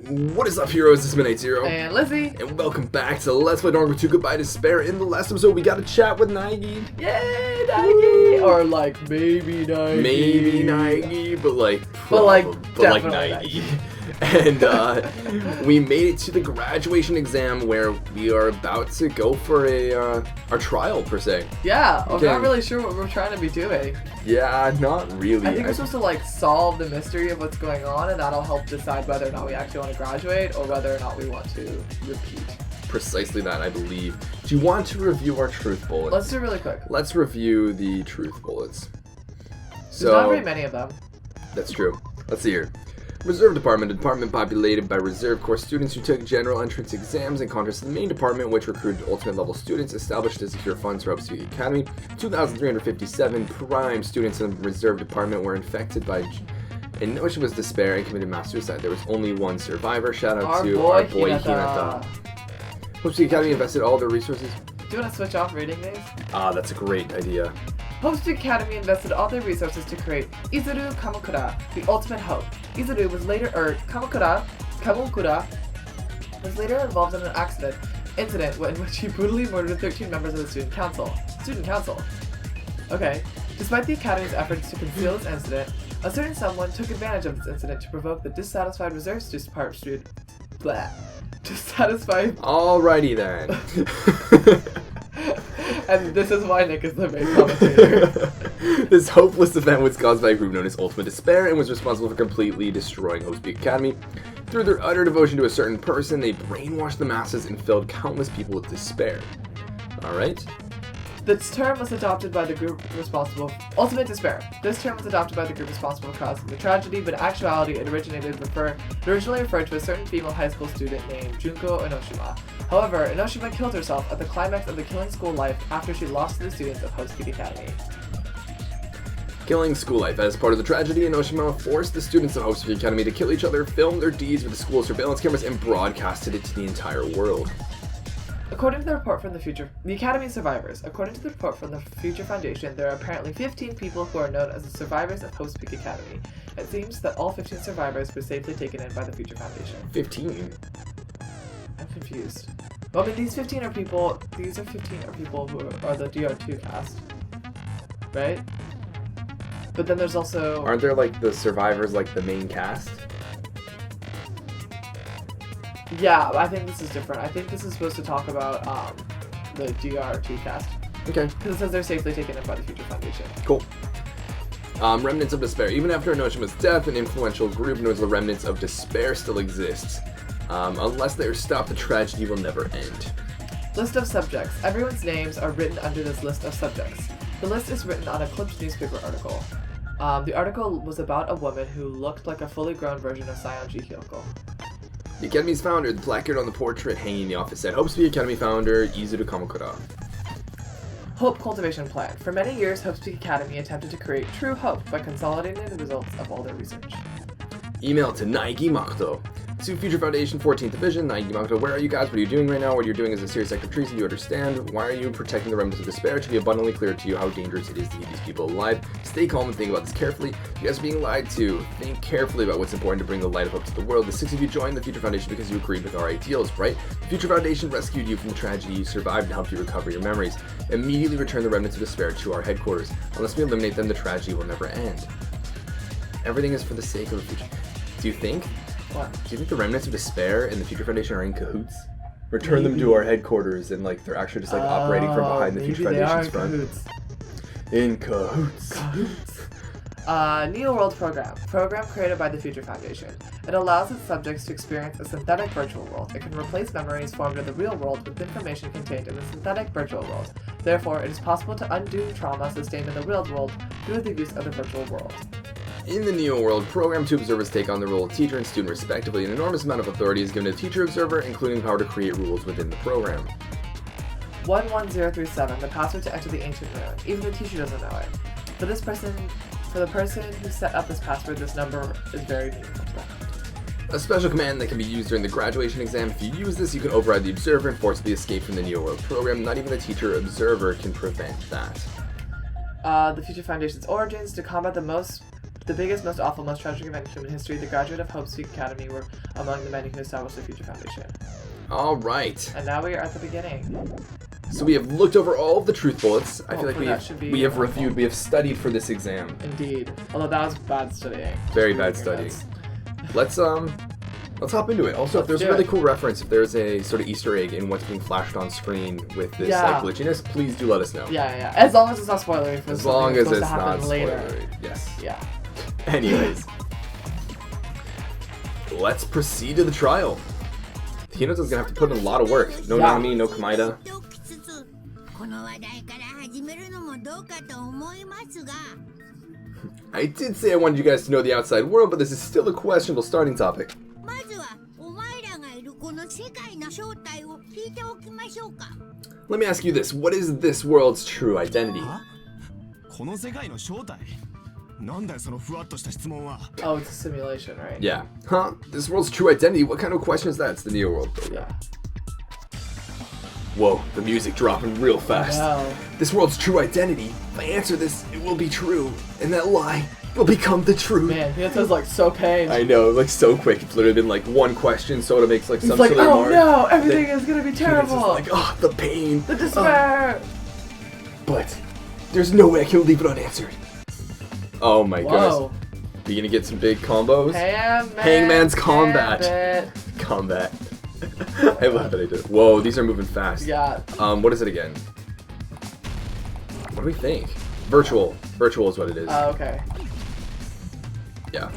What is up, heroes? This is Midnight Zero. And Lizzie. And welcome back to Let's Play Danganronpa 2 Goodbye Despair. In the last episode, we got a chat with Naegi. Yay, Naegi! Or like, maybe Naegi. Maybe Naegi, but like Naegi. And we made it to the graduation exam where we are about to go for our trial, per se. Yeah, I'm not really sure what we're trying to be doing. Yeah, not really. I think we're supposed to like solve the mystery of what's going on, and that'll help decide whether or not we actually want to graduate or whether or not we want to repeat. Precisely that, I believe. Do you want to review our truth bullets? Let's do it really quick. Let's review the truth bullets. There's not very many of them. That's true. Let's see here. Reserve Department, a department populated by Reserve Corps students who took general entrance exams in contrast to the main department, which recruited ultimate level students established to secure funds for Upspeak Academy. 2,357 prime students in the Reserve Department were infected by Inoshima's despair and committed mass suicide. There was only one survivor. Shout out to our boy Hinata. Upspeak Academy invested all their resources. Do you want to switch off reading these? Ah, that's a great idea. Upspeak Academy invested all their resources to create Izuru Kamukura, the ultimate hope. Izuru was later, Kamukura was later involved in an incident in which he brutally murdered 13 members of the student council. Okay. Despite the Academy's efforts to conceal this incident, a certain someone took advantage of this incident to provoke the dissatisfied reserve student. Alrighty then. And this is why Nick is the main commentator. This hopeless event was caused by a group known as Ultimate Despair and was responsible for completely destroying Upspeak Academy. Through their utter devotion to a certain person, they brainwashed the masses and filled countless people with despair. Alright? This term was adopted by the group responsible for Ultimate Despair. This term was adopted by the group responsible for causing the tragedy, but in actuality it originally referred to a certain female high school student named Junko Enoshima. However, Enoshima killed herself at the climax of the Killing School Life after she lost to the students of Upspeak Academy. Killing School Life. As part of the tragedy, Enoshima forced the students of Upspeak Academy to kill each other, filmed their deeds with the school surveillance cameras, and broadcasted it to the entire world. According to the report from the Academy survivors, according to the report from the Future Foundation, there are apparently 15 people who are known as the survivors of Upspeak Academy. It seems that all 15 survivors were safely taken in by the Future Foundation. 15? I'm confused. Well, I mean, these are 15 are people who are the DR2 cast, right? But then there's also... Aren't there, like, the survivors, like, the main cast? Yeah, I think this is different. I think this is supposed to talk about the DR2 cast. Okay. Because it says they're safely taken in by the Future Foundation. Cool. Remnants of Despair. Even after Enoshima's death, an influential group known as the Remnants of Despair still exists. Unless they are stopped, the tragedy will never end. List of subjects. Everyone's names are written under this list of subjects. The list is written on a clipped newspaper article. The article was about a woman who looked like a fully grown version of Sionji Hyoko. The Academy's founder, the placard on the portrait hanging in the office said, Upspeak Academy founder, Izuru Kamukura. Hope Cultivation Plan. For many years, Upspeak Academy attempted to create true hope by consolidating the results of all their research. Email to Naegi Makoto. To Future Foundation 14th Division, Naegi Makoto, where are you guys? What are you doing right now? What you're doing is a serious act of treason. You understand? Why are you protecting the remnants of despair? It should be abundantly clear to you how dangerous it is to keep these people alive. Stay calm and think about this carefully. You guys are being lied to. Think carefully about what's important to bring the light of hope to the world. The 6 of you joined the Future Foundation because you agreed with our ideals, right? The Future Foundation rescued you from the tragedy. You survived and helped you recover your memories. Immediately return the remnants of despair to our headquarters. Unless we eliminate them, the tragedy will never end. Everything is for the sake of the future. Do you think? What? Do you think the remnants of despair and the Future Foundation are in cahoots? Return them to our headquarters and like they're actually just like operating from behind the Future Foundation's front. In cahoots. Neo World Program created by the Future Foundation. It allows its subjects to experience a synthetic virtual world. It can replace memories formed in the real world with information contained in the synthetic virtual world. Therefore, it is possible to undo trauma sustained in the real world through the use of the virtual world. In the Neo World Program, 2 observers take on the role of teacher and student respectively. An enormous amount of authority is given to the teacher observer, including power to create rules within the program. 11037, the password to enter the ancient ruin. Even the teacher doesn't know it. For the person who set up this password, this number is very meaningful to them. A special command that can be used during the graduation exam. If you use this, you can override the observer and forcibly escape from the Neo World Program. Not even the teacher observer can prevent that. The Future Foundation's origins. To combat the most the biggest, most awful, most tragic event in human history, the graduate of Hope's Peak Academy were among the men who established the Future Foundation. All right. And now we are at the beginning. So we have looked over all of the truth bullets. I feel like Hopefully we have reviewed, we have studied for this exam. Indeed. Although that was bad studying. Very bad studying. Let's hop into it. Also, if there's a do really it. cool reference, if there's a sort of Easter egg in what's being flashed on screen with this like glitchiness, please do let us know. Yeah. As long as it's not spoilery. For As long as it's to happen not later. spoilery. Yes. Yeah. Anyways, let's proceed to the trial. Hinata's gonna have to put in a lot of work. No Nami, no Kamaida. この話題から始めるのもどうかと思いますが I did say I wanted you guys to know the outside world, but this is still a questionable starting topic. まずはお前らがいるこの世界の正体を聞いておきましょうか Let me ask you this: what is this world's true identity? この世界の正体なんだよそのふわっとした質問は Oh, it's a simulation, right? Yeah. Huh? This world's true identity? What kind of question is that? It's the Neo world. Yeah. Whoa, the music dropping real fast. Wow. This world's true identity. If I answer this, it will be true, and that lie will become the truth. Man, Hinata's like so pained. I know, like so quick. It's literally been like one question. Soda makes like He's some like, silly oh remark. no, everything Then is gonna be It's terrible. just like, oh, the pain. The despair. But there's no way I can leave it unanswered. Oh my Whoa. goodness. Are you gonna get some big combos? Hangman's combat. Gambit. Combat. I love that I did. Whoa, these are moving fast. Yeah. What is it again? What do we think? Virtual. Virtual is what it is. Okay. Yeah.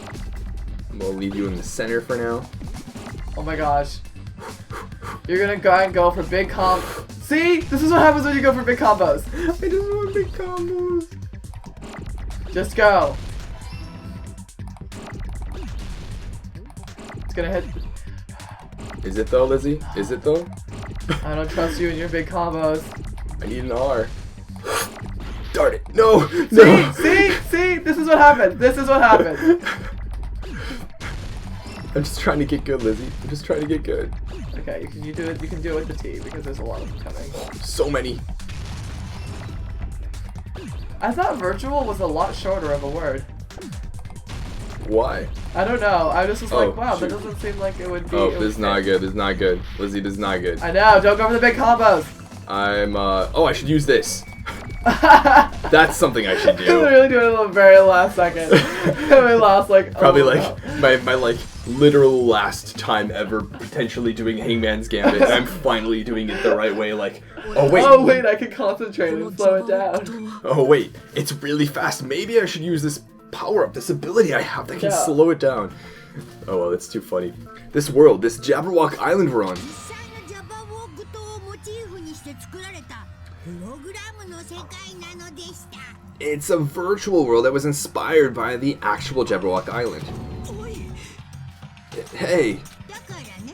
We'll leave you in the center for now. Oh my gosh. You're gonna go for big See? This is what happens when you go for big combos. I just want big combos. Just go. It's gonna hit. Is it though, Lizzie? Is it though? I don't trust you and your big combos. I need an R. Darn it. No! No! See? This is what happened. This is what happened. I'm just trying to get good, Lizzie. I'm just trying to get good. Okay, you do it. You can do it with the T because there's a lot of them coming. So many. I thought virtual was a lot shorter of a word. Why? I don't know. I just was Oh, like, wow, shoot. that doesn't seem like it would be. Oh, it this would is not fit. good. This is not good. Lizzie, this is not good. I know. Don't go for the big combos. I'm, oh, I should use this. That's something I should I do. literally do it at the very last second. We lost like Probably oh, like no. my like literal last time ever potentially doing Hangman's Gambit, and I'm finally doing it the right way. Like, oh wait, I can concentrate and slow it down. oh wait, it's really fast. Maybe I should use this power up, this ability I have that can Yeah. slow it down. Oh well, that's too funny. This world, this Jabberwock Island we're on. 実際のジャパウォーク島をモチーフにして作られたプログラムの世界なのでした It's a virtual world that was inspired by the actual Jabberwock Island. おい Hey, だからね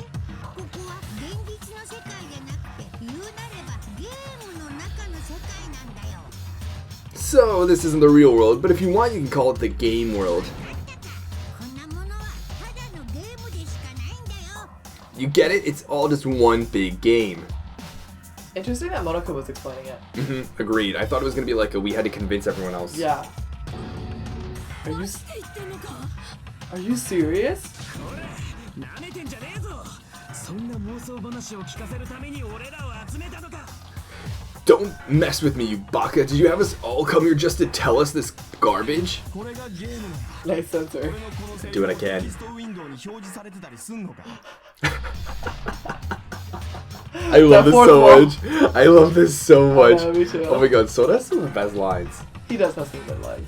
ここは現実の世界じゃなくて言うなればゲームの中の世界なんだよ so this isn't the real world, but if you want, you can call it the game world. こんなものはただのゲームでしかないんだよ You get it? It's all just one big game. Interesting that Monoko was explaining it. Agreed. I thought it was gonna be like we had to convince everyone else. Yeah. Are you serious? なめてんじゃねえぞそんな妄想話を聞かせるために俺らを集めたのか Don't mess with me, you baka. Did you have us all come here just to tell us this garbage? これがゲームの Nice sensor. 俺のこのセリ Do what I フ can. リストウィンドウに表示されてたりすんのか I love this fourth so wall. much. I love this so much. know, me too. Oh my god, so that's some of the best lines. He does have some good lines.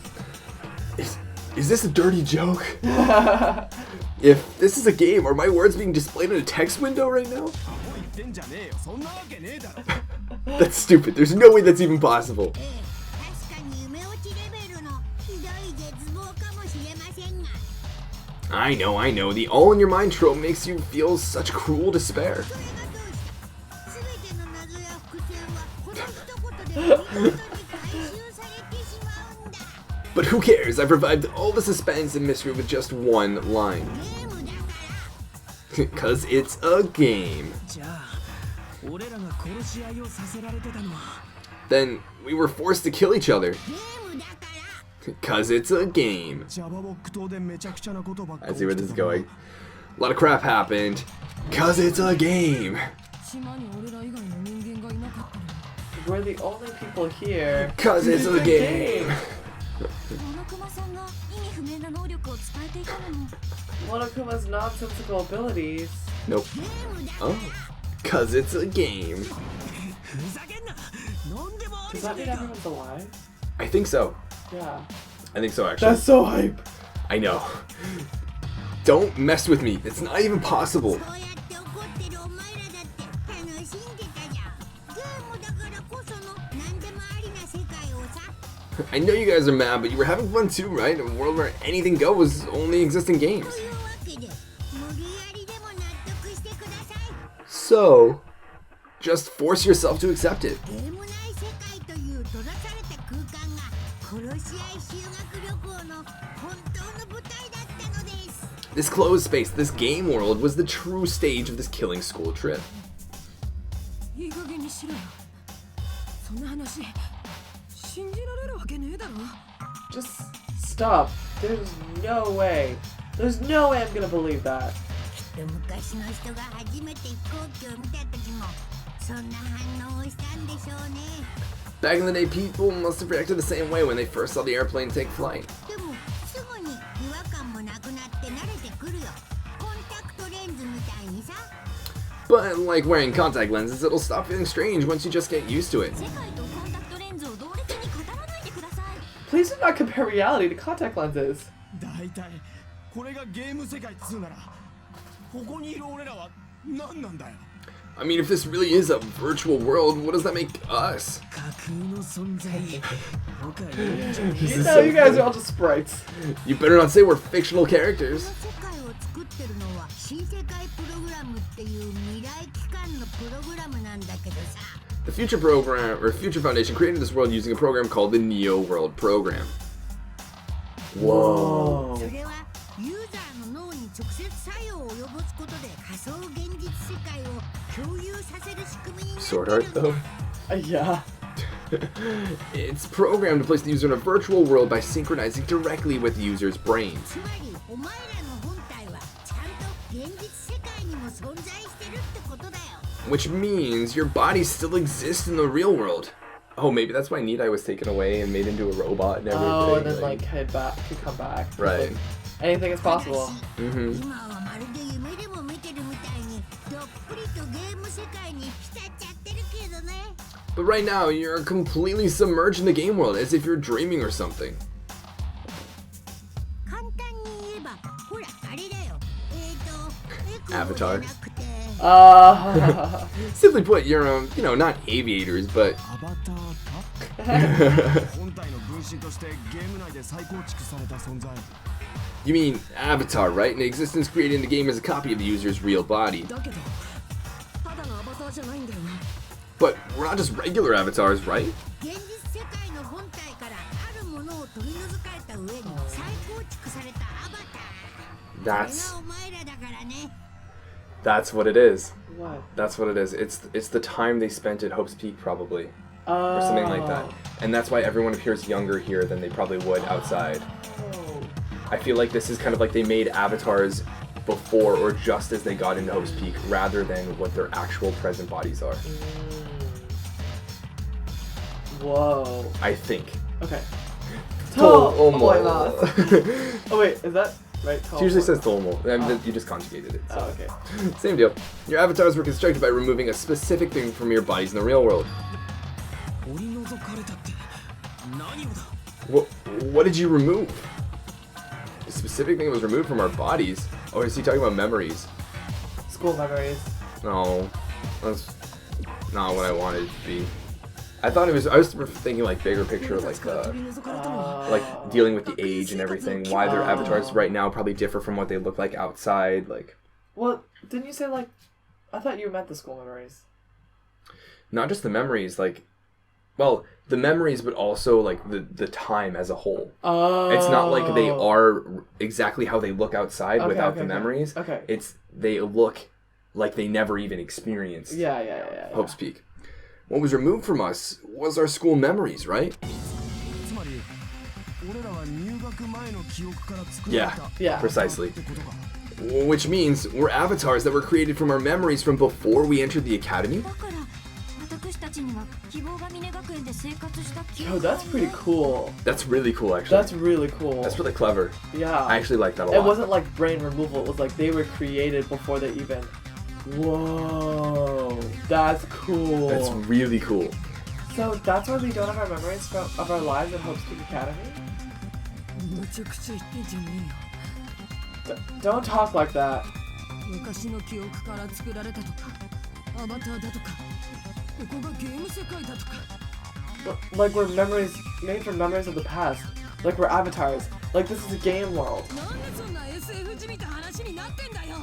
Is this a dirty joke? If this is a game, are my words being displayed in a text window right now? アホ言ってんじゃねえよそんなわけねえだろ That's stupid. There's no way that's even possible. ええ確かに夢落ちレベルのひどい絶望かもしれませんが I know. The all in your mind trope makes you feel such cruel despair. それがどうして全ての謎や伏線はこの一言で見事に回収されてしまうんだ But who cares? I've revived all the suspense and mystery with just one line. ゲームだから Cause it's a game. じゃあ俺らが殺し合いをさせられてたのは Then we were forced to kill each other. ゲームだから 'Cause it's a game. I see where this is going. A lot of crap happened. 'Cause it's a game. We're the only people here. 'Cause it's a game. Monokuma's nonsensical abilities. Nope. Oh. 'Cause it's a game. Does that mean everyone's alive? I think so. Yeah. I think so, actually. That's so hype. I know. Don't mess with me. It's not even possible. そうやって怒ってるお前らだって楽しんでたじゃん。ゲームだからこその何でもありな世界をさ。 I know you guys are mad, but you were having fun too, right? A world where anything goes only exists in games. というわけで無理やりでも納得してください。 So, just force yourself to accept it. ゲーム内世界という閉ざされた空間が殺し合い修学旅行の本当の舞台だったのです。 This closed space, this game world, was the true stage of this killing school trip. いい加減にしろよ。そんな話信じられるわけねえだろ。 Just stop. There's no way. There's no way I'm gonna believe that. 昔の人が初めて飛行機を見た時もそんな反応をしたんでしょうね。 Back in the day, people must have reacted the same way when they first saw the airplane take flight. でもすぐに違和感もなくなって慣れてくるよ。コンタクトレンズみたいにさ。 But like wearing contact lenses, it'll stop feeling strange once you just get used to it. 世界とコンタクトレンズを同列に語らないでください。 Please do not compare reality to contact lenses. 大体これがゲーム世界っつうならここにいる俺らは何なんだよ。 I mean, if this really is a virtual world, what does that make us? 架空の存在僕は言うんじゃね You know, you guys are all just sprites. You better not say we're fictional こ characters. の世界を作ってるのは新世界プログラムっていう未来機関のプログラムなんだけどさ。 The Future Program, or Future Foundation, created this world using a program called the Neo World Program. Whoa. それはユーザーの脳に直接作用を及ぼすことで仮想現実世界を共有させる仕組みになって Sword る art, んだ。 though. Yeah. It's programmed to place the user in a virtual world by synchronizing directly with the user's brains. つまりお前らの本体はちゃんと現実世界にも存在してるってことだよ。 Which means your body still exists in the real world. Oh, maybe that's why Nidai was taken away and made into a robot and everything. Oh, and then like head back, could come back. Right. Anything is possible. うん今はまるで夢でも見てるみたいにどっぷりとゲーム世界に浸っちゃってるけどね。 But right now, you're completely submerged in the game world as if you're dreaming or something. 簡単に言えばほらあれだよ。エクボじゃ Avatar なくて Simply put, you're, not aviators, but アバターか本体の分身としてゲーム内で再構築された存在 you mean avatar, right? An existence created in the game as a copy of the user's real body. だけどただのアバターじゃないんだよな。 But we're not just regular avatars, right? 現実世界の本体からあるものを取り除かれた上に再構築されたアバター。それがお前らだからね。 That's what it is. What? That's what it is. It's the time they spent at Hope's Peak, probably, or Or something like that. And that's why everyone appears younger here than they probably would outside. Oh. I feel like this is kind of like they made avatars before or just as they got into Hope's Peak, rather than what their actual present bodies are. Whoa. I think. Okay. Tomo. Oh wait, is that right? It usually says Tomo. You just conjugated it. So. Oh, okay. Same deal. Your avatars were constructed by removing a specific thing from your bodies in the real world. 取り除かれたって何をだ What did you remove? A specific thing was removed from our bodies. Oh, is he talking about memories? School memories. No, that's not what I wanted it to be. I thought I was thinking like bigger picture, like 取り除かれたのは like dealing with the age and everything. Why their avatars right now probably differ from what they look like outside. Like, Well, didn't you say like? I thought you meant the school memories. not just the memories, like, well, the memories, but also like the time as a whole. Oh. It's not like they are exactly how they look outside Okay, without okay, the okay. memories. Okay. It's they look like they never even experienced Yeah. Hope's Peak. What was removed from us was our school memories, right? つまり俺らは Yeah. Precisely. Which means we're avatars that were created from our memories from before we entered the academy? だから私たちには希望が峰学園で生活した記 Oh, 憶が that's pretty cool. That's really cool, actually. That's really cool. That's really clever. Yeah. I actually like that a It lot. wasn't like brain removal. It was like they were created before they even. Whoa, that's cool. That's really cool. So that's why we don't have our memories of our lives at Hope Street Academy? むちゃくちゃ言ってんじゃねえよ Don't talk like that. 昔の記憶から作られたとかアバターだとかここがゲーム世界だとか Like we're memories made from memories of the past. Like we're avatars. Like this is a game world. なんでそんな SF じみた話になってんだよ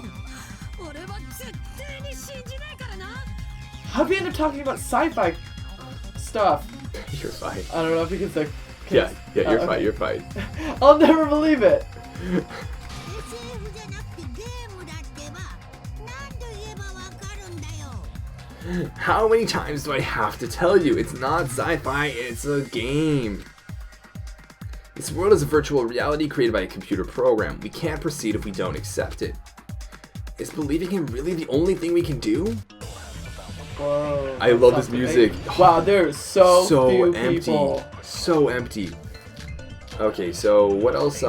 俺は絶対に信じないからな How'd we end up talking about sci-fi stuff? You're fine. I don't know if you can say. Yeah, you're okay. fine, you're fine. I'll never believe it. SF じゃなくてゲームだってば何度言えばわかるんだよ How many times do I have to tell you? It's not sci-fi, it's a game. This world is a virtual reality created by a computer program. We can't proceed if we don't accept it. Is believing in really the only thing we can do? Whoa. I love this music. Wow, there's so few empty. people. So empty. Okay, so what else?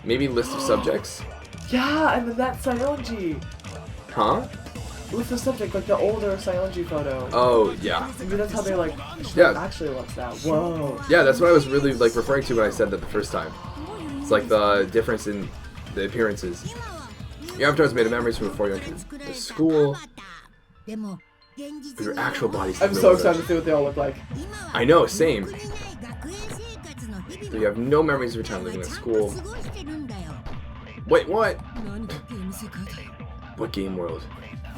Maybe list of subjects? Yeah, and then that Sayonji. Huh? List of subject, like the older Sayonji photo. Oh, yeah. Maybe that's how they're like, Yeah. actually looks that. Whoa. Yeah, that's what I was really like referring to when I said that the first time. It's like the difference in the appearances. 今は Your avatars made of memories from before you entered 作ら the れた school. アバターでも現実 Your に actual bodies. I'm so excited to see what they all look like. 今は I know, same. 記憶にない学園生活の日 So 々 you have no memories of your time living は in ちゃん school. と過ごしてるんだよ Wait, what? 何がゲーム世界だよ What game world?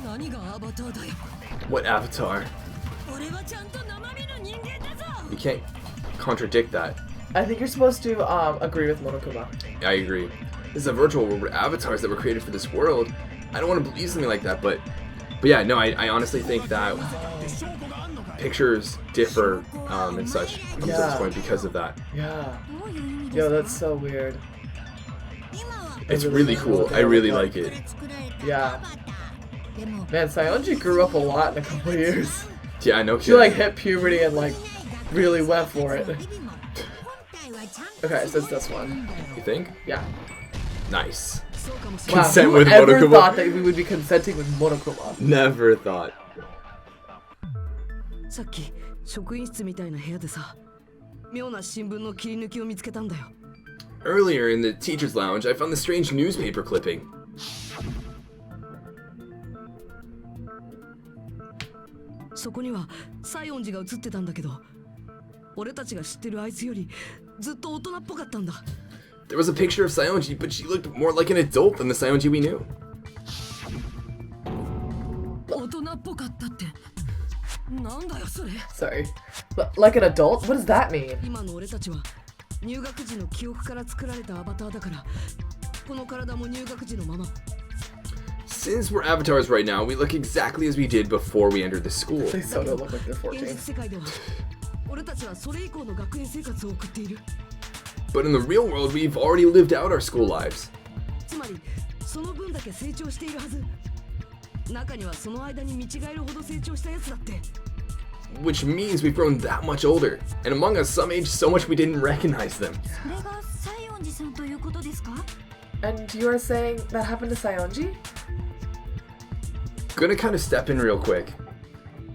何がアバターだよ What avatar? 俺はちゃんと生身の人間だぞ You can't contradict that. I think you're supposed to agree with Monokuma. I agree. This is a virtual world where avatars that were created for this world. I don't want to believe something like that, but yeah, no, I honestly think that pictures differ and such from Yeah. this point because of that. Yeah. どういう意味 Yo, です that's so weird. 今は It's really cool. I really like it. 作られた Yeah. アバターでも Man, Sayonji grew up a lot in a couple of years. Yeah, I know. She like hit puberty and like really went for it. 日々も本体はちゃんと Okay, so it's this one. You think? Yeah. Nice. そうかもしれない Wow, Consent with whoever Monokuma. thought that we would be consenting with Monokuma? Never thought. さっき職員室みたいな部屋でさ妙な新聞の切り抜きを見つけたんだよ Earlier in the teacher's lounge, I found the strange newspaper clipping. そこには西園寺が映ってたんだけど俺たちが知ってるあいつよりずっと大人っぽかったんだ There was a picture of Sayonji, but she looked more like an adult than the Sayonji we knew. 大人っぽかったってなんだよそれ Sorry. Like an adult? What does that mean? 今の俺たちは入学時の記憶から作られたアバターだからこの体も入学時のまま Since we're avatars right now, we look exactly as we did before we entered the school. They so don't look like they're 現実 14. 世界では俺たちはそれ以降の学園生活を送っている But in the real world, we've already lived out our school lives. つまりその分だけ成長しているはず中にはその間に見違えるほど成長したやつだって Which means we've grown that much older. And among us, some aged so much we didn't recognize them. それが西園寺さんということですか And you are saying that happened to Sayonji? Gonna kind of step in real quick.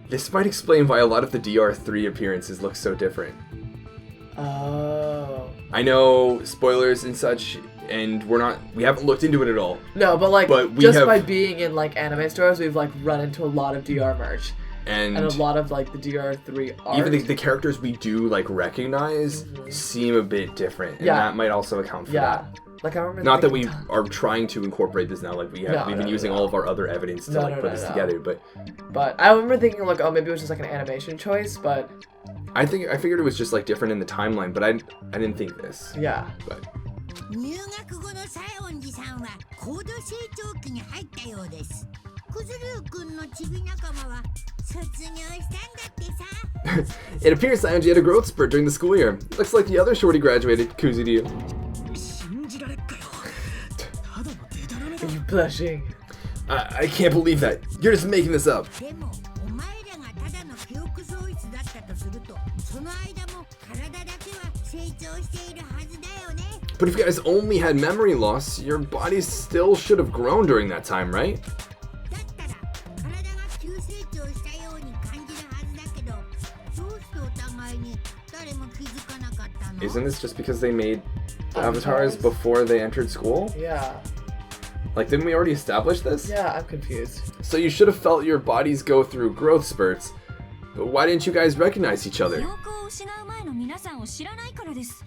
This might explain why a lot of the DR3 appearances look so different. Oh. I know, spoilers and such, and we haven't looked into it at all. No, but like But we just have- by being in like anime stores, we've like run into a lot of DR merch And and a lot of like the DR3 art. even the characters we do like recognize seem a bit different. And Yeah. that might also account for yeah. that. Like I remember. Not that we thinking- are trying to incorporate this now, like we've been using all of our other evidence to No, like no, put no, this no. together, but But I remember thinking like, oh, maybe it was just like an animation choice, but I figured it was just like different in the timeline, but I didn't think this. yeah. But 入学後の西園寺さんは高度成長期に入ったようですクズルー君のチビ仲間は卒業したんだってさ it appears Sayonji had a growth spurt during the school year. Looks like the other shorty graduated. Kuzi to you. Blushing. I can't believe that. You're just making this up. でもお前らがただの記憶喪失だったとするとその間も体だけは成長しているはずだよね But if you guys only had memory loss, your bodies still should have grown during that time, right? だったら体が急成長したように感じるはずだけどどうしてお互いに誰も気づかなかったの Isn't this just because they made avatars before they entered school? Yeah. Like, didn't we already establish this? Yeah, I'm confused. So you should have felt your bodies go through growth spurts, but why didn't you guys recognize each 記 other? 憶を失う前の皆さんを知らないからです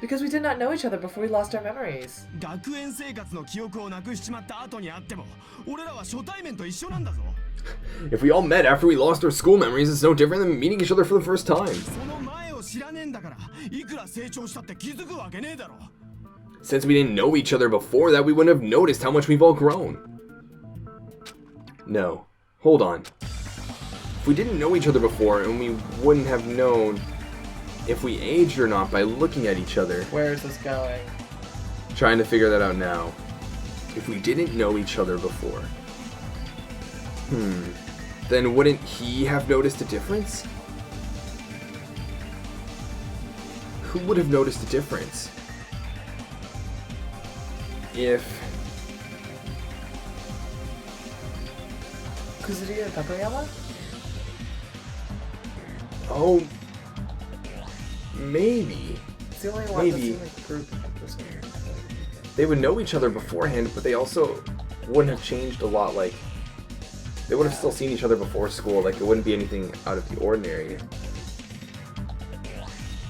Because we did not know each other before we lost our memories. 学園生活の記憶をなくしちまった後にあっても俺らは初対面と一緒なんだぞ If we all met after we lost our school memories, it's no different than meeting each other for the first time. その前を知らねえんだからいくら成長したって気づくわけねえだろ Since we didn't know each other before that, we wouldn't have noticed how much we've all grown. No. Hold on. If we didn't know each other before, and we wouldn't have known if we aged or not by looking at each other. Where is this going? Trying to figure that out now. If we didn't know each other before. Then wouldn't he have noticed a difference? Who would have noticed a difference? If... Kuzuria and Takayama? Oh... Maybe. It's the only one Maybe. that's in the group. This one. They would know each other beforehand, but they also wouldn't have changed a lot, like... They would have still seen each other before school, like it wouldn't be anything out of the ordinary.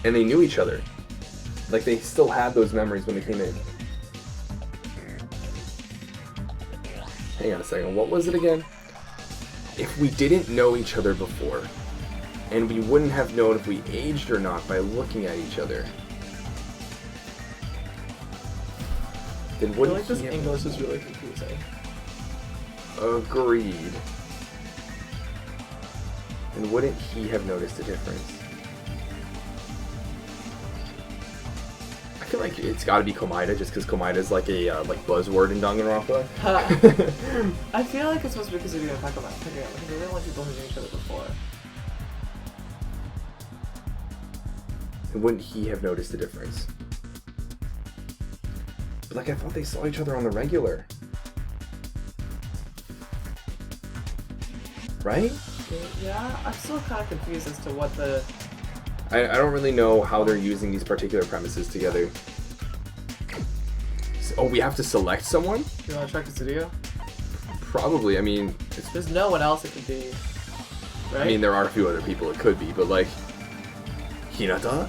And they knew each other. Like they still had those memories when they came in. Hang on a second, what was it again? If we didn't know each other before, and we wouldn't have known if we aged or not by looking at each other, then I feel wouldn't like this he have- English is really confusing. Agreed. And wouldn't he have noticed a difference? I feel like it's got to be Komaeda, just because Komaeda is like a like buzzword in Danganronpa. I feel like it's supposed to be Kuzuria and Takayama because they're the only people who knew each other before. And wouldn't he have noticed a difference? But like I thought they saw each other on the regular. Right? Yeah, I'm still kind of confused as to what the... I don't really know how they're using these particular premises together. Oh, we have to select someone? You want to try Kuzuria? Probably. I mean, it's, There's no one else it could be. Right? I mean, there are a few other people it could be, but like... Hinata?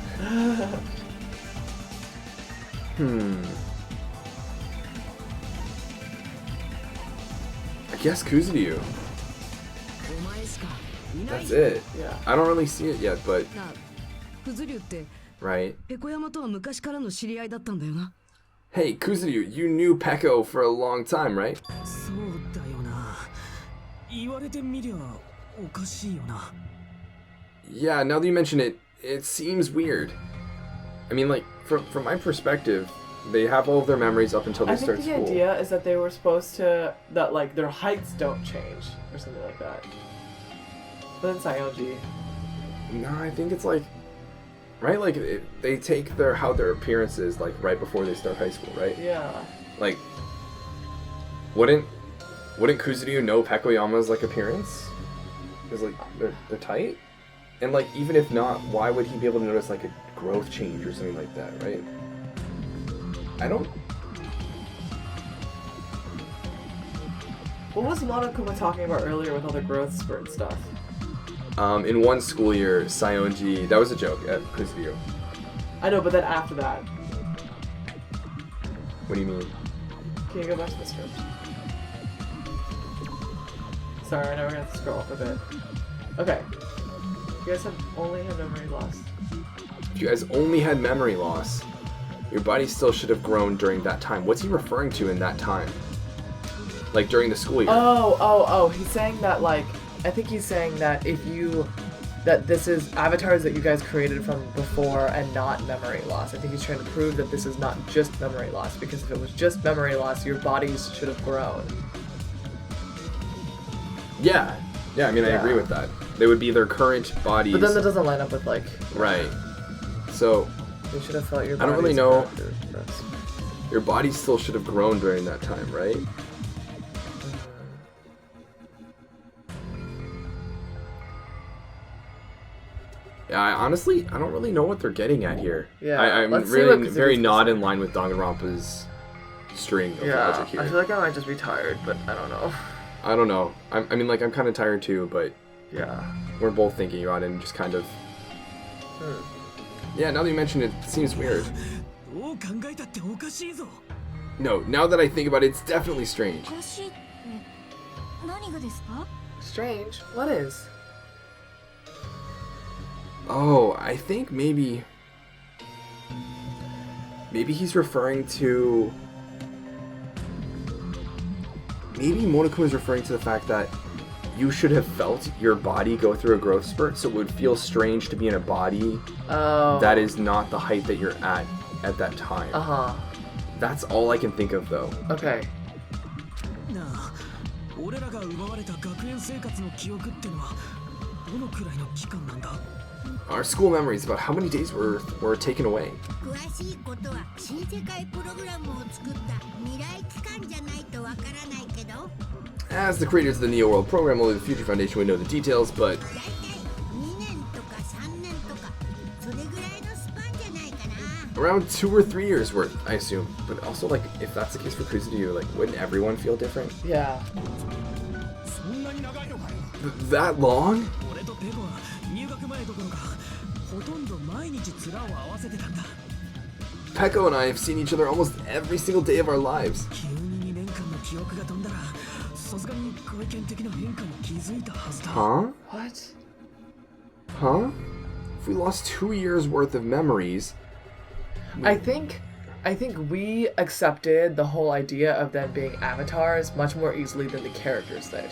I guess Kuzuryu. お前しかいない That's it. Yeah. I don't really see it yet, but... なあクズリュウって Right. ペコ山とは昔からの知り合いだったんだよな Hey, Kuzuryu, you knew Peko for a long time, right? そうだよな言われてみりゃおかしいよな Yeah, now that you mention it, it seems weird. I mean, like, from my perspective, they have all of their memories up until they I think start the school. idea is that they were supposed to... That, like, their heights don't change. Or something like that. But then Sayonji... No, I think it's like... Right? Like, they take how their appearance is, like, right before they start high school, right? Yeah. Like, wouldn't Kuzuryu know Pekoyama's, like, appearance? Because, like, they're tight? And, like, even if not, why would he be able to notice, like, a growth change or something like that, right? I don't... What was Monokuma talking about earlier with all the growth spurt stuff? In one school year, Sayonji... That was a joke at Kuzuryu. I know, but then after that... What do you mean? Can you go back to the script? Sorry, I know we're gonna have to scroll up a bit. Okay. You guys only have memory loss. If you guys only had memory loss, your body still should have grown during that time. What's he referring to in that time? Like, during the school year? Oh, he's saying that, like... I think he's saying that if you that this is avatars that you guys created from before and not memory loss. I think he's trying to prove that this is not just memory loss, because if it was just memory loss, your bodies should have grown. Yeah. Yeah, I mean, I agree with that. They would be their current bodies. But then that doesn't line up with, like... Right. So... You should have felt your I don't really know. Gross. Your body still should have grown during that time, right? Yeah, I don't really know what they're getting at here. Yeah, I'm really very not in line with Danganronpa's string of logic here. I feel like I might just be tired, but I don't know. I don't know. I mean, like, I'm kind of tired too, but yeah, we're both thinking about it and just kind of... Yeah, now that you mention it, it seems weird. No, now that I think about it, it's definitely strange. Strange? What is? Oh, I think maybe he's referring to... Maybe Monokuma is referring to the fact that you should have felt your body go through a growth spurt, so it would feel strange to be in a body that is not the height that you're at that time. Uh-huh. That's all I can think of, though. Okay. Our school memories, about how many days were taken away. As the creators of the Neo World program, only the Future Foundation would know the details, but... Around 2 or 3 years worth, I assume. But also, like, if that's the case for Kuzuyu, like, wouldn't everyone feel different? Yeah. That long? Peko and I have seen each other almost every single day of our lives. Huh? What? Huh? If we lost 2 years worth of memories... I think we accepted the whole idea of them being avatars much more easily than the characters did.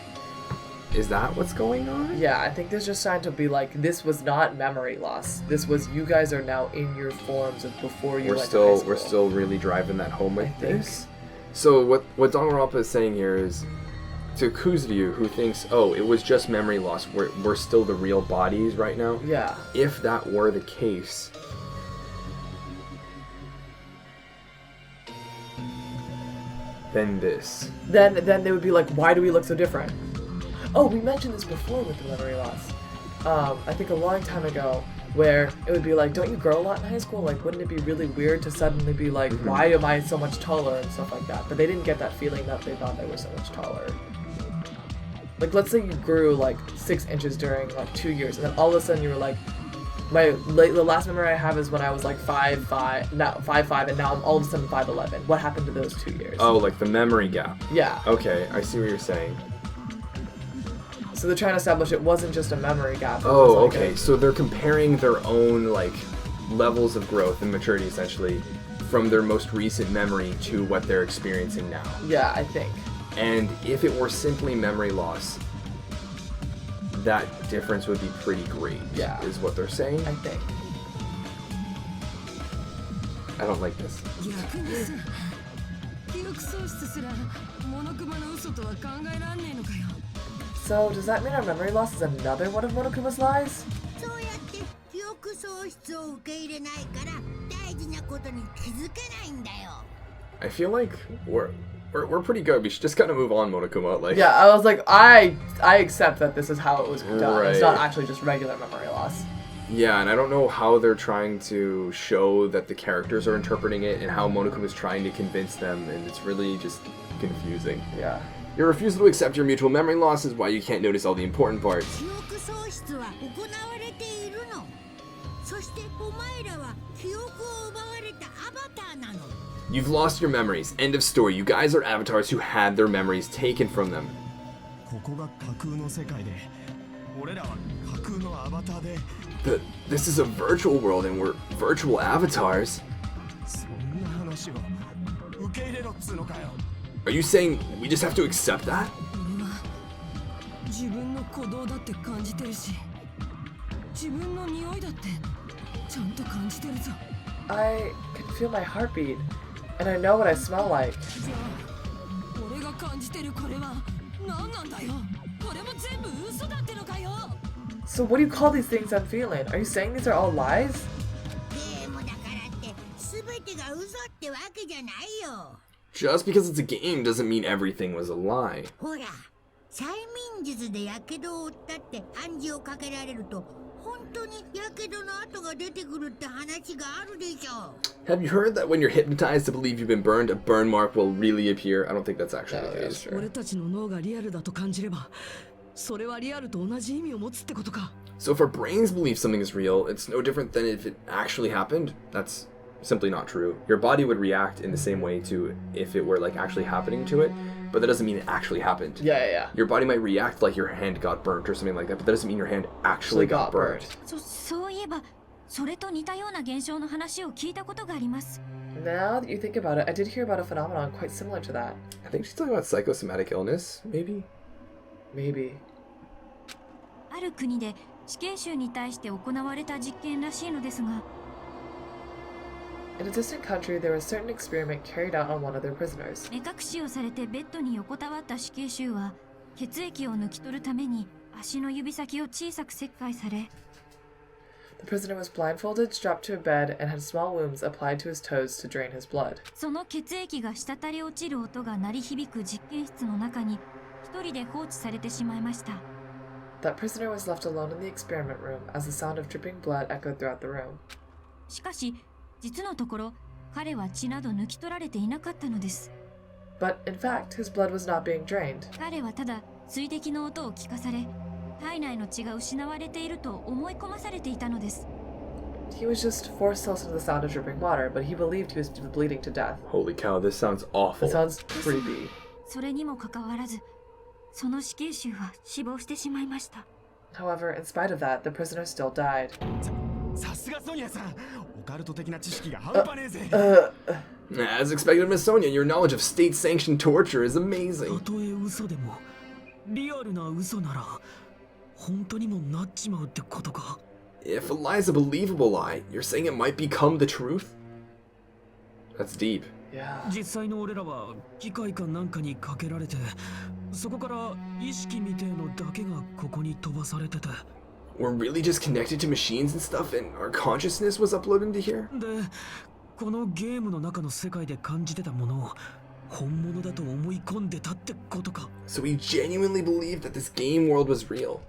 Is that what's going on? Yeah, I think there's just trying to be like, this was not memory loss. This was, you guys are now in your forms of before you went to high school. We're still really driving that home with this. So what Danganronpa is saying here is, to Kuzuyu, who thinks, oh, it was just memory loss, we're still the real bodies right now. Yeah. If that were the case, then this. Then they would be like, why do we look so different? Oh, we mentioned this before with the memory loss. I think a long time ago, where it would be like, don't you grow a lot in high school? Like, wouldn't it be really weird to suddenly be like, why am I so much taller and stuff like that? But they didn't get that feeling that they thought they were so much taller. Like, let's say you grew like 6 inches during like 2 years, and then all of a sudden you were like, the last memory I have is when I was like 5'5", and now I'm all of a sudden 5'11". What happened to those 2 years? Oh, like the memory gap. Yeah. Okay, I see what you're saying. So they're trying to establish it wasn't just a memory gap. Oh, like okay. So they're comparing their own, like, levels of growth and maturity, essentially, from their most recent memory to what they're experiencing now. Yeah, I think. And if it were simply memory loss, that difference would be pretty great. Yeah. Is what they're saying? I think. I don't like this. So, does that mean our memory loss is another one of Monokuma's lies? I feel like we're pretty good. We should just kind of move on, Monokuma. Like, yeah, I was like, I accept that this is how it was done. Right. It's not actually just regular memory loss. Yeah, and I don't know how they're trying to show that the characters are interpreting it and how Monokuma is trying to convince them, and it's really just confusing. Yeah. Your refusal to accept your mutual memory loss is why you can't notice all the important parts. You've lost your memories. End of story. You guys are avatars who had their memories taken from them. This is a virtual world and we're virtual avatars. Are you saying we just have to accept that? 自分の匂いだってちゃんと感じてるぞ。 I can feel my heartbeat, and I know what I smell like. じゃあ俺が感じてるこれは何なんだよ。これも全部嘘だってのかよ。 So what do you call these things I'm feeling? Are you saying these are all lies? ゲームだからって全てが嘘ってわけじゃないよ。 Just because it's a game doesn't mean everything was a lie. ほら、催眠術でやけどを負ったって暗示をかけられると本当にやけどの跡が出てくるって話があるでしょ。 Have you heard that when you're hypnotized to believe you've been burned, a burn mark will really appear? I don't think that's actually the case. 俺たちの脳がリアルだと感じればそれはリアルと同じ意味を持つってことか。 So if our brains believe something is real, it's no different than if it actually happened. That's simply not true. Your body would react in the same way to if it were like actually happening to it, but that doesn't mean it actually happened. Yeah. Your body might react like your hand got burnt or something like that, but that doesn't mean your hand actually got burnt. そういえばそれと似たような現象の話を聞いたことがあります。 Now that you think about it, I did hear about a phenomenon quite similar to that. I think she's talking about psychosomatic illness, maybe? Maybe. ある国で死刑囚に対して行われた実験らしいのですが、 In a distant country, there was a certain experiment carried out on one of their prisoners. 目隠しをされてベッドに横たわった死刑囚は血液を抜き取るために足の指先を小さく切開され、 The prisoner was blindfolded, strapped to a bed, and had small wounds applied to his toes to drain his blood. その血液が滴り落ちる音が鳴り響く実験室の中に一人で放置されてしまいました。 That prisoner was left alone in the experiment room as the sound of dripping blood echoed throughout the room. しかし実のところ彼は血など抜き取られていなかったのです。 But in fact, his blood was not being drained. 彼はただ水滴の音を聞かされ、体内の血が失われていると思い込まされていたのです。 He was just forced to listen to the sound of dripping water, but he believed he was bleeding to death. Holy cow, this sounds awful. It sounds creepy. それにもかかわらず、その死刑囚は死亡してしまいました。 However, in spite of that, the prisoner still died. さすがソニアさん、オカルト的な知識が半端ねえぜ。 As expected, Miss Sonia, your knowledge of state-sanctioned torture is amazing. たとえ嘘でもリアルな嘘なら本当にもなっちまうってことか。 If a lie is a believable lie, you're saying it might become the truth? That's deep. Yeah. 実際の俺らは機械かなんかにかけられて、そこから意識みてえのだけがここに飛ばされてて。 We're really just connected to machines and stuff, and our consciousness was uploaded into here? で、このゲームの中の世界で感じてたものを本物だと思い込んでたってことか。 So we genuinely believed that this game world was real.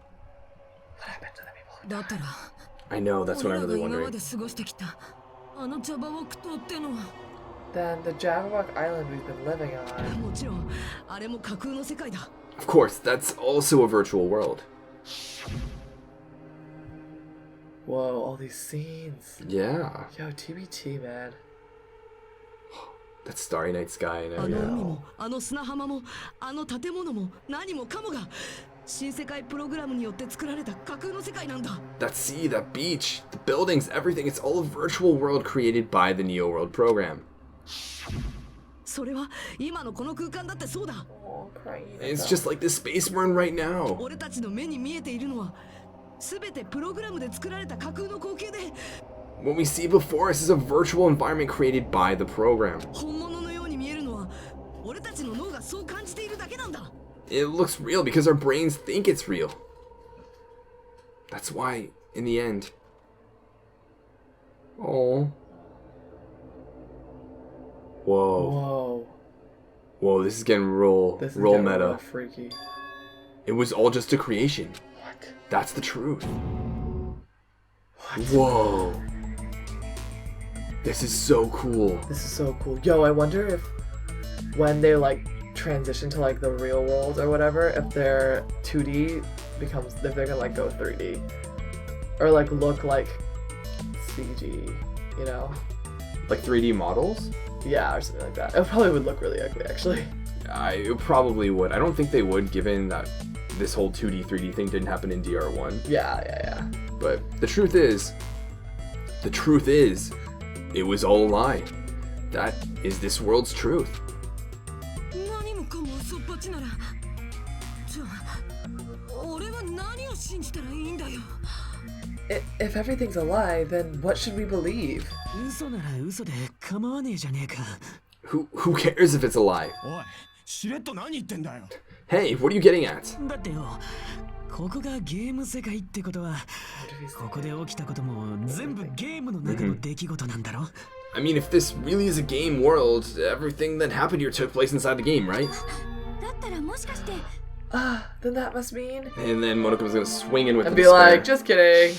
What happened to the people? だったら I know, that's what 俺 I'm らが really 今ま wondering. で過ごしてきたあの茶葉を苦闘ってのは Then the Jabberwock Island we've been living on. もちろんあれも架空の世界だ。 Of course, that's also a virtual world. Whoa, all these scenes. Yeah, Yo, TBT, man. that starry night sky and あの海 everything. もあの砂浜もあの建物も何もかもが新世界プログラムによって作られた架空の世界なんだ。 That sea, that beach, the buildings, everything, it's all a virtual world created by the Neo World program. それは今のこの空間だってそうだ。 Oh, crying. It's just like this space we're in right now. 俺たちの目に見えているのは全てプログラムで作られた架空の光景で What we see before us is a virtual environment created by the program. 本物のように見えるのは俺たちの脳がそう感じているだけなんだ。 It looks real because our brains think it's real. That's why, in the end... Oh. Whoa. Whoa. Whoa, this is getting real This is real getting meta. real freaky. It was all just a creation. What? That's the truth. What? Whoa. This is so cool. This is so cool. Yo, I wonder if when they like transition to like the real world or whatever, if their 2D becomes, if they're gonna like go 3D or like look like CG, you know? Like 3D models? Yeah, or something like that. It probably would look really ugly, actually. It probably would. I don't think they would, given that this whole 2D, 3D thing didn't happen in DR1. Yeah. But the truth is, it was all a lie. That is this world's truth. 何もかも嘘っぱちならじゃあ俺は何を信じたらいいんだよ。if everything's a lie, then what should we believe? 嘘なら嘘で構わねえじゃねえか。 Who cares if it's a lie? おい、しれっと何言ってんだよ。 Hey, what are you getting at? だってよ、ここがゲーム世界ってことは、ここで起きたことも全部ゲームの中の出来事なんだろ。 I mean, if this really is a game world, everything that happened here took place inside the game, right? だったらもしかして Then that must mean... And then Monokuma's gonna swing in with And the be like, despair. just kidding.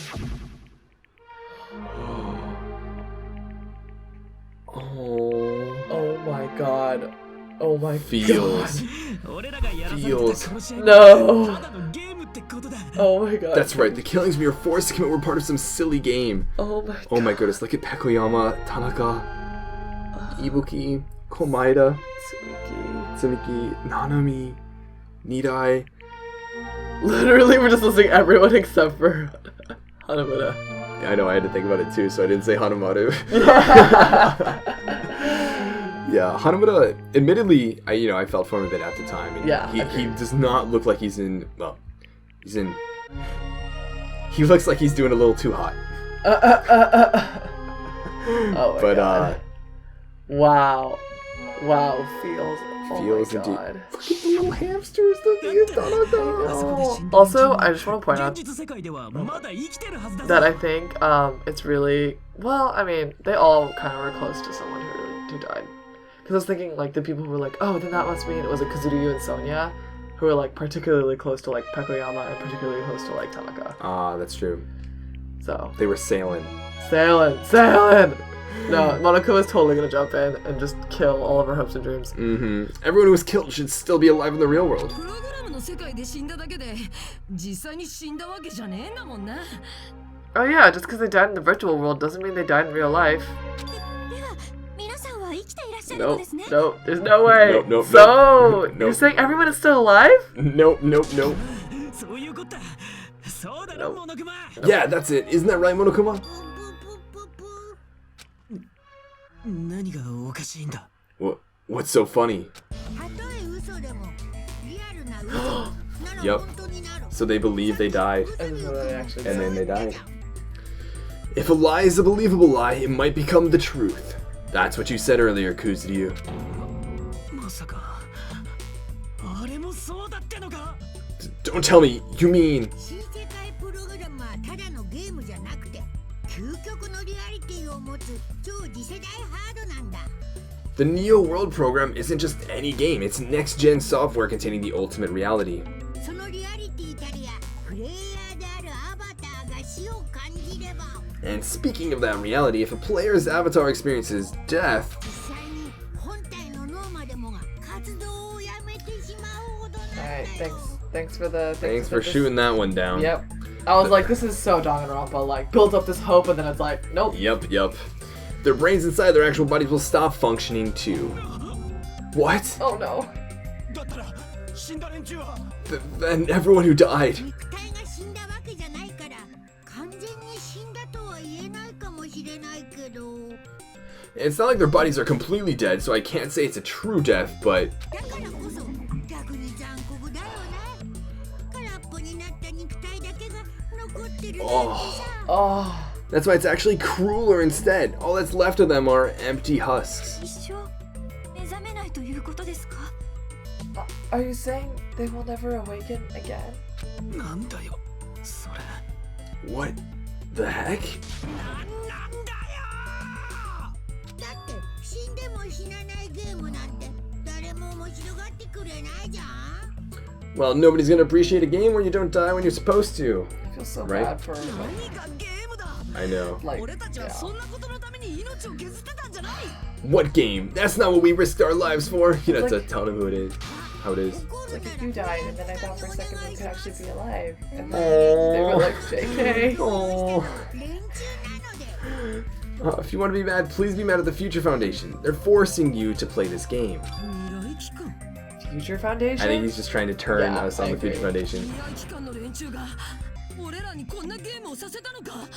Oh my god. Oh my Feels. Feels. No. Oh my god. That's right, the killings we were forced to commit were part of some silly game. Oh my god. Oh my goodness, look at Pekoyama, Tanaka, Ibuki, Komaeda, Tsuruki, Nanami, Nidai. Literally, we're just listing everyone except for Hanamura. Yeah, I know, I had to think about it too, so I didn't say Hanamaru. Yeah, Hanamura, admittedly, I felt for him a bit at the time. And Yeah, he does not look like he's in, well, he looks like he's doing a little too hot. Oh my god. Wow. Wow, feels. Feels oh my indeed. god. Look at the little hamsters that Also, I just want to point out that I think it's really, well, I mean, they all kind of were close to someone who died. Because I was thinking, like, the people who were like, oh, then that must mean it was like Kazuryu and Sonya, who were like particularly close to like Pekoyama and particularly close to like Tanaka. Ah, that's true. So They were sailing. sailing. No, Monokuma's totally gonna jump in and just kill all of her hopes and dreams. Mm-hmm. Everyone who was killed should still be alive in the real world. プログラムの世界で死んだだけで実際に死んだわけじゃねえんだもんな。 Oh yeah, just because they died in the virtual world doesn't mean they died in real life. では皆さんは生きていらっしゃるの Nope, ですね。 nope, there's no way. Nope, nope, so, nope. you're saying everyone is still alive? Nope. そういうことだ。そうだろ、モノクマ。 Yeah, that's it. Isn't that right, Monokuma? 何がおかしいんだ。 What's so funny? たとえ嘘でもリアルな嘘なら Yep. 本当になる。 So they believe they died, And this is what they actually and said. then they died. If a lie is a believable lie, it might become the truth. That's what you said earlier, Kuzuryu. まさかあれもそうだってのか。 Don't tell me, you mean... 新世界プログラムはただのゲームじゃなくて究極のリアリティを持つ超次世代ハードなんだ。 The Neo World program isn't just any game, it's next-gen software containing the ultimate reality. そのリアリティたりやプレイヤーであるアバターが死を感じれば And speaking of that reality, if a player's avatar experiences death... 実際に本体の脳までもが活動をやめてしまうほどなんだよ。 Alright, thanks for the... Thanks for shooting that one down. Yep. I was like, this is so Danganronpa, like, built up this hope and then it's like, nope. Yep. Their brains inside their actual bodies will stop functioning too. What? Oh no. だったら死んだ連中は Then everyone who died. 肉体が死んだわけじゃないから完全に死んだとは言えないかもしれないけど It's not like their bodies are completely dead, so I can't say it's a true death, but... だからこそ逆に残酷だよね。空っぽになった肉体だけが残ってるなんてさ。 Oh. That's why it's actually crueler instead. All that's left of them are empty husks. 一生目覚めないということですか。 Are you saying they will never awaken again? なんだよそれ。 What the heck? だって死んでも死なないゲームなんて誰も面白がってくれないじゃん。 Well, nobody's gonna appreciate a game where you don't die when you're supposed to. I feel so Right? bad for 何がゲームだ。 I know. like 俺たちは yeah. そんなことのために命を削ってたんじゃない。 What game? That's not what we risked our lives for. You know, to tell them who it is. How it is. 怒る Like な if you ら died and then I thought for a second you could actually be alive. And then they were like, JK. Oh. 連中なので If you want to be mad, please be mad at the Future Foundation. They're forcing you to play this game. 未来機関。 Future I think Foundation? he's just trying to turn Yeah, us on I the Future agree. Foundation. 未来機関の連中が俺らにこんなゲームをさせたのか。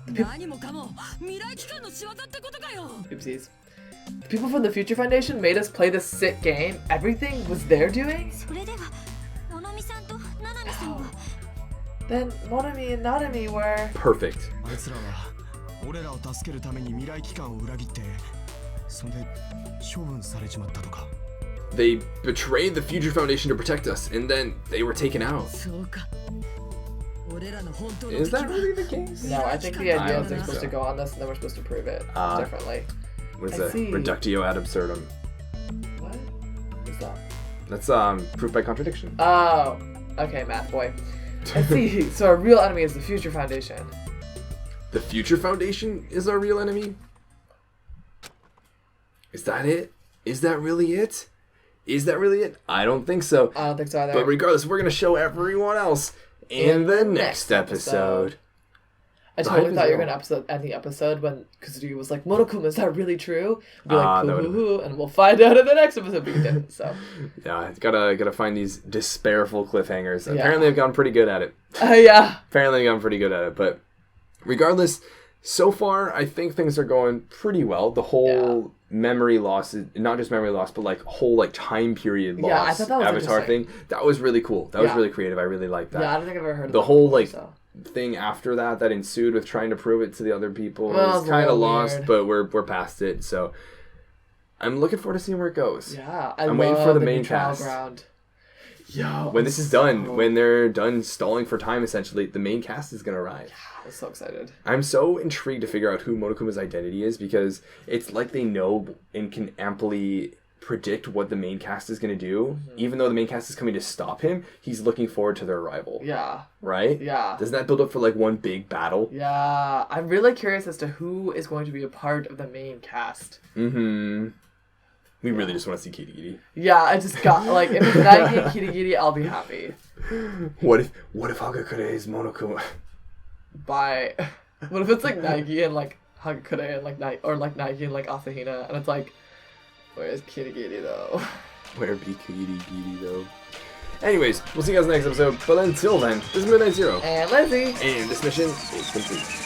何もかも未来機関の仕業ってことかよ。 Oopsies. The people from the Future Foundation made us play this sick game. Everything was their doing? それでは、ののみさんとななみさんは Then then Monami and Nanami were... perfect. あいつらは俺らを助けるために未来機関を裏切ってそんで処分されちまったとか They betrayed the Future Foundation to protect us, and then they were taken out. そうか。俺らの本当の Is 敵は that really the case? No, I think the I idea don't is they're think supposed so. to go on this and then we're supposed to prove it differently. What's I that? see. Reductio ad absurdum. What? What's that? That's proof by contradiction. Oh, okay, math boy. I see. So our real enemy is the Future Foundation. The Future Foundation is our real enemy? Is that it? Is that really it? Is that really it? I don't think so. I don't think so either. But regardless, we're going to show everyone else in the next episode. I totally thought you were going to end the episode when Kazuri was like, Monokuma, is that really true? Be like, that would've hoo, and we'll find out in the next episode, but you didn't, so. Yeah, gotta find these despairful cliffhangers. Yeah. Apparently I've gotten pretty good at it. Yeah. Apparently I've gotten pretty good at it. But regardless, so far I think things are going pretty well. The whole memory loss, not just memory loss, but like whole like time period loss. Yeah, I thought that was Avatar interesting. thing. That was really cool. That was really creative. I really liked that. Yeah, I don't think I've ever heard of The that whole before, like so. thing after that ensued with trying to prove it to the other people Well, was it's a kind of little lost, weird. but we're past it. So I'm looking forward to seeing where it goes. Yeah, I'm waiting for the new main trial cast. ground. Yo, When this is done, when they're done stalling for time, essentially, the main cast is going to arrive. I'm so excited. I'm so intrigued to figure out who Monokuma's identity is because it's like they know and can amply predict what the main cast is going to do. Even though the main cast is coming to stop him, he's looking forward to their arrival. Yeah. Right? Yeah. Doesn't that build up for like one big battle? Yeah. I'm really curious as to who is going to be a part of the main cast. Mm-hmm. We really just want to see Kirigiri. Yeah, I just got, like, if it's Nagi and Kirigiri, I'll be happy. What if Hagakure is Monokuma? Bye. What if it's like Nagi and like Hagakure and like Nagi and like Asahina, and it's like, where's Kirigiri though? Where be Kirigiri though? Anyways, we'll see you guys next episode. But until then, this is Midnight Zero. And Lizzie. And this mission is complete.